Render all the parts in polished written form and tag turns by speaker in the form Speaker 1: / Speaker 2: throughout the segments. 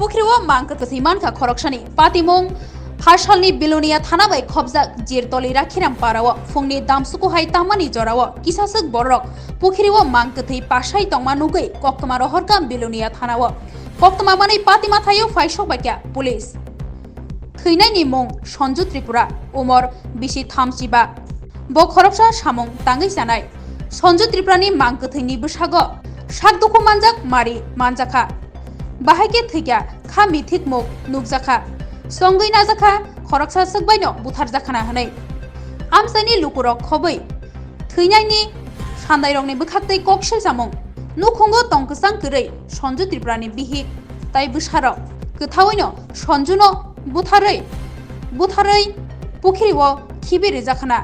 Speaker 1: Pukhirio Mang Kwthwi Mankha Khoroksani Patimong Harsalni Bilonia Thanabai Khobjak Jirtoli Rakhiram Parawa Fungni Damsuku Hai Tamani Jorawa Kisasuk Borok Pukhirio Mang Kwthwi Pashai Tongmanugui Koktoma Rohorkam Bilonia Thanawa Koktoma Mani Patima Thayo Faishok Bakya Police Thৈनायनि मुं सन्जु त्रिपुरा उमर बिसि 35 ब खरबसा सामुं तांगै जानाय सन्जु त्रिपुरानि मां गोथैनि बैसागो सागदुखु मानजाक मारि मानजाखा बाहायके थैया खा mythic मुग नुगजाखा संगै नाजाखा खरकसा सगबायनो बुथारजाखाना हनै आमसानि लुकुरक खबै थैनायनि सान्दायरंनि बोखाक्तै ककसेल जामुं नुखुंगो तंकसां गरै सन्जु त्रिपुरानि बिहिक ताइ बैसाराव गोथावैनो सन्जुनो बुथारै Pukhirio खिबिरि जाखाना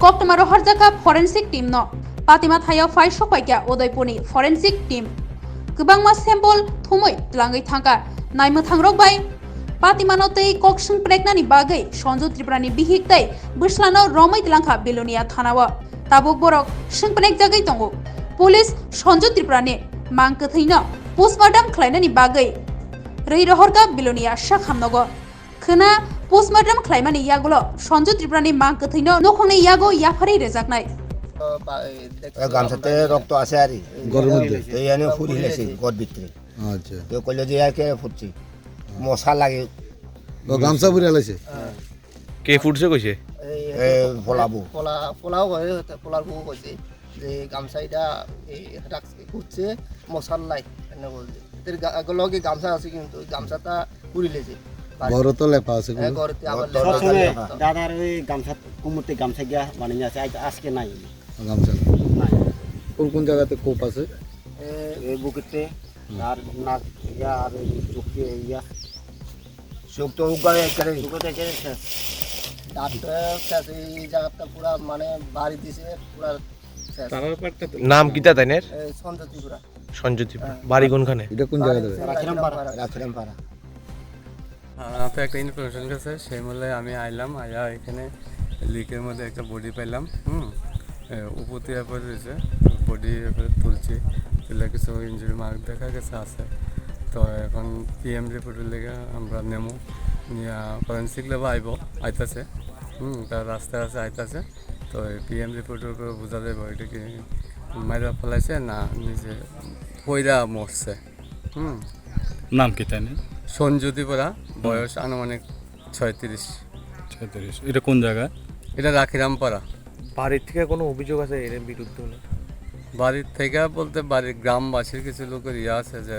Speaker 1: Koktoma Rohorjaka forensic team no Patima Thayo Faishok Bakya Udaipurni forensic team Gobangma sample thumoi tlangai thangka naimo thangrok bai Patima no tei koksung pregnani bagai Sonju Tripurani bihik tei Buslano romai tlangkha Bilonia Thanawa Tabuk borok sungpenek jagai tongo Police Sonju Tripurani Mang Kwthwino postmortem khlainani bagai Rei Rohorka Bilonia Shakhamnogo Khana postmortem khlaimani yagulo Sonju Tripurani Mang Kwthwino nokhongni yago yaphari rejaknai
Speaker 2: গামছাতে রক্ত আছে আর গরুর মধ্যে এই এনে ফুরি হেলেছে গদ ভিতরে আচ্ছা তো কইলো যে আর কে ফুটছে মশা লাগে
Speaker 3: ও গামছা ফুরি হেলেছে
Speaker 4: কে ফুটছে কইছে
Speaker 2: এই ফলাবো
Speaker 5: পোলাও হয় পোলার বউ কইছে যে গামছাইটা এই রাখছে ফুটছে মশার লাই এনে বলছে এর লগে গামছা আছে কিন্তু গামছাটা পুরিলেছে
Speaker 3: বড় তো লেপা আছে
Speaker 5: ঘরতে আবার
Speaker 6: দাদার ওই গামছা কুমুতে গামছা গিয়া বানিয়ে আছে আজকে নাই
Speaker 3: গামছা নাই কোন জায়গাতে কোপ আছে
Speaker 6: এই বুকেতে আর নাক ইয়া আর চোখে ইয়া
Speaker 2: চোখ তো উগায় করে
Speaker 6: বুকেতে কে
Speaker 5: ডাক্তার কাছে এই জায়গাটা পুরো মানে বাড়ি দিছে পুরো
Speaker 4: নাম কিতা তাইনের
Speaker 5: সঞ্জু ত্রিপুরা
Speaker 4: সঞ্জু ত্রিপুরা বাড়ি কোনখানে
Speaker 3: এটা কোন জায়গাতে
Speaker 5: রাখিরাম
Speaker 2: পারা
Speaker 7: তো একটা ইনফরমেশন গেছে সেই মূল্যে আমি আইলাম আয়া এখানে লিকের মধ্যে একটা বডি পাইলাম উপতি পরে রয়েছে বডি তুলছি তুলে কিছু ইঞ্জুরি মার্ক দেখা গেছে আছে তো এখন পিএম রিপোর্টের লেগে আমরা নেমো নিয়ে ফরেন্সিক লেবা আইতাছে তার রাস্তায় আছে আইতাছে তো পিএম রিপোর্টের উপরে বোঝা যাবে এটা কি মাইরা ফেলাইছে না নিজে পয়রা মরছে
Speaker 8: নাম কি তাই
Speaker 7: সঞ্জু ত্রিপুরা বয়স আনুমানিক 36
Speaker 8: এটা কোন জায়গা
Speaker 7: এটা রাখিরাম পাড়া
Speaker 4: বাড়ির থেকে কোনো অভিযোগ আছে এর বিরুদ্ধে
Speaker 7: বাড়ির থেকে বলতে বাড়ির গ্রামবাসীর কিছু লোকের ইয়ে আছে যে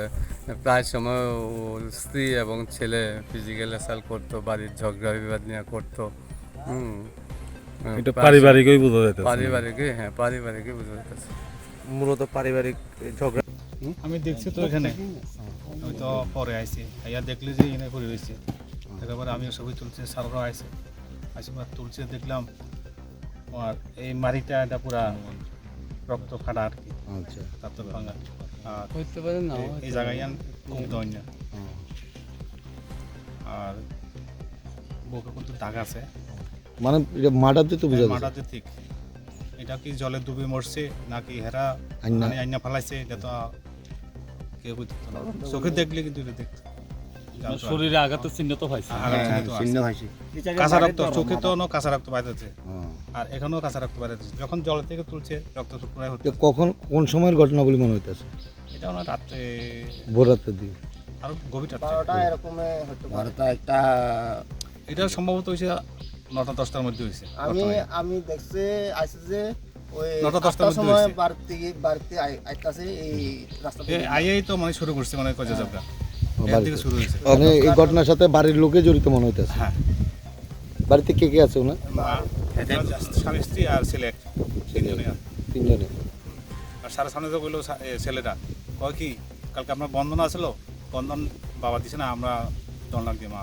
Speaker 7: প্রায় সময় ওর স্ত্রী এবং ছেলে ফিজিক্যাল অ্যাসাল্ট করতো বাড়ির ঝগড়া বিবাদ নিয়ে করতো
Speaker 8: এটা পারিবারিকই বোঝা যাচ্ছে
Speaker 7: পারিবারিকই বোঝা যাচ্ছে
Speaker 4: মূলত পারিবারিক ঝগড়া
Speaker 8: আমি দেখছি তো এখানে আমি তো পরে আইছি আইয়া দেখলি যে এনে করে রয়েছে তারপরে আমিও ছবি তুলছি সাররাও আইছে তুলছে দেখলাম আর এই মারিটা এটা পুরা রক্ত ফাটা আর কি আচ্ছা তাতে ভাঙা আর
Speaker 7: হইতে পারে না
Speaker 8: এই জায়গায় কম দই না আর বুকে কিন্তু দাগ আছে
Speaker 3: মানে এটা মাটাতে তো বুঝা যাচ্ছে
Speaker 8: মাটাতে ঠিক এটা কি জলে ডুবে মরছে নাকি হেরা আইনা ফালাইছে এটা তো কেউ বুঝতে না চোখে দেখলে কিন্তু এটা দেখতে
Speaker 9: শরীরে আঘাতের চিহ্ন তো পাইছে
Speaker 2: চিহ্ন হইছে
Speaker 8: কাঁচা রক্ত চোখে তো কাঁচা রক্ত বাইরেছে আর এখানেও কাঁচা রক্ত বাইরেছে যখন জল থেকে তুলছে রক্ত পুরাই হচ্ছে
Speaker 3: কখন কোন সময়ের ঘটনা বলে মনে হইতাছে
Speaker 8: এটা না রাতে
Speaker 3: ভোর রাতের দিকে
Speaker 8: আর গভীর রাতে
Speaker 5: 12টা এরকম হতে পারে
Speaker 2: একটা
Speaker 8: এটা সম্ভবত হইছে 9টা 10টার মধ্যে হইছে
Speaker 5: আমি দেখছি আইছে যে ওই
Speaker 8: 9টা 10টার
Speaker 5: সময় বাড়তি আইতাছে এই রাস্তা
Speaker 8: আইয়াই তো মানে শুরু করছে মানে কজা যাবগা এর থেকে শুরু হইছে
Speaker 3: মানে এই ঘটনার সাথে বাড়ির লোকে জড়িত মনে হইতাছে
Speaker 8: হ্যাঁ
Speaker 3: বাড়িতে কে কে আছে ওনা
Speaker 8: স্বামী স্ত্রী আর ছেলে তিনজনে আর সারা সামনে তো বললো ছেলেটা কয় কি কালকে আপনার বন্ধন আসলো বন্ধন বাবা দিছে না আমরা 10 লাখ দিয়ে মা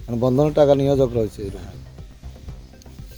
Speaker 3: মানে বন্ধনের টাকা নিয়ে ঝগড়া হয়েছে